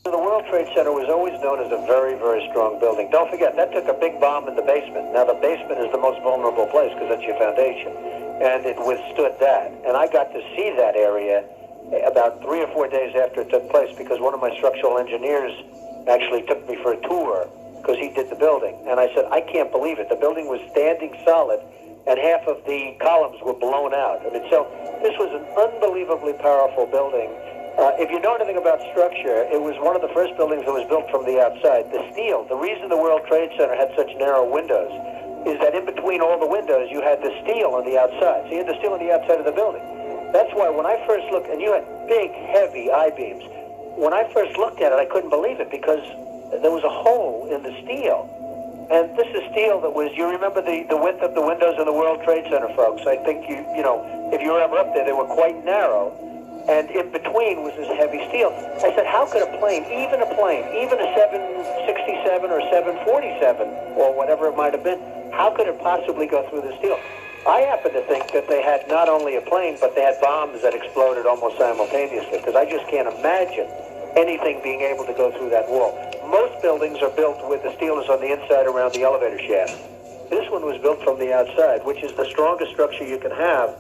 The World Trade Center was always known as a very, very strong building. Don't forget, that took a big bomb in the basement. Now, the basement is the most vulnerable place because that's your foundation. And it withstood that. And I got to see that area about 3 or 4 days after it took place because one of my structural engineers actually took me for a tour because he did the building. And I said, I can't believe it. The building was standing solid and half of the columns were blown out. I mean, so this was an unbelievably powerful building. If you know anything about structure, it was one of the first buildings that was built from the outside. The steel, the reason the World Trade Center had such narrow windows is that in between all the windows, you had the steel on the outside. So you had the steel on the outside of the building. That's why when I first looked, and you had big, heavy I-beams, when I first looked at it, I couldn't believe it because there was a hole in the steel. And this is steel that was, you remember the width of the windows in the World Trade Center, folks. I think, you know, if you were ever up there, they were quite narrow. And in between was this heavy steel. I said, how could a plane, even a 767 or 747, or whatever it might have been, how could it possibly go through the steel? I happen to think that they had not only a plane, but they had bombs that exploded almost simultaneously, because I just can't imagine anything being able to go through that wall. Most buildings are built with the steel is on the inside around the elevator shaft. This one was built from the outside, which is the strongest structure you can have.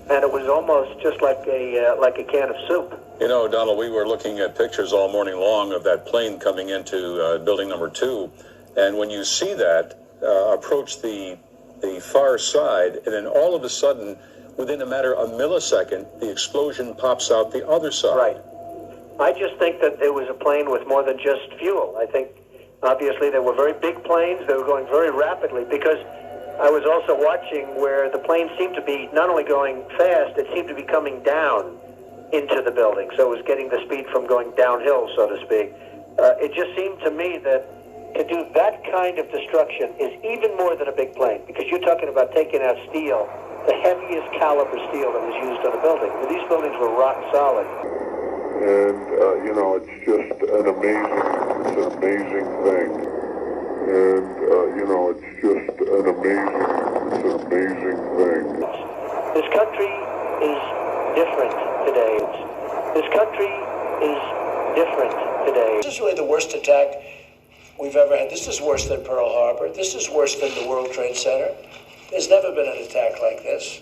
And it was almost just like a can of soup. You know, Donald, we were looking at pictures all morning long of that plane coming into building number 2. And when you see that approach the far side, and then all of a sudden, within a matter of a millisecond, the explosion pops out the other side. Right. I just think that it was a plane with more than just fuel. I think, obviously, they were very big planes. They were going very rapidly because I was also watching where the plane seemed to be not only going fast, it seemed to be coming down into the building. So it was getting the speed from going downhill, so to speak. It just seemed to me that to do that kind of destruction is even more than a big plane, because you're talking about taking out steel, the heaviest caliber steel that was used on a building. I mean, these buildings were rock solid. And, you know, it's just an amazing thing. And, you know, it's just an amazing thing. This country is different today. This country is different today. This is really the worst attack we've ever had. This is worse than Pearl Harbor. This is worse than the World Trade Center. There's never been an attack like this.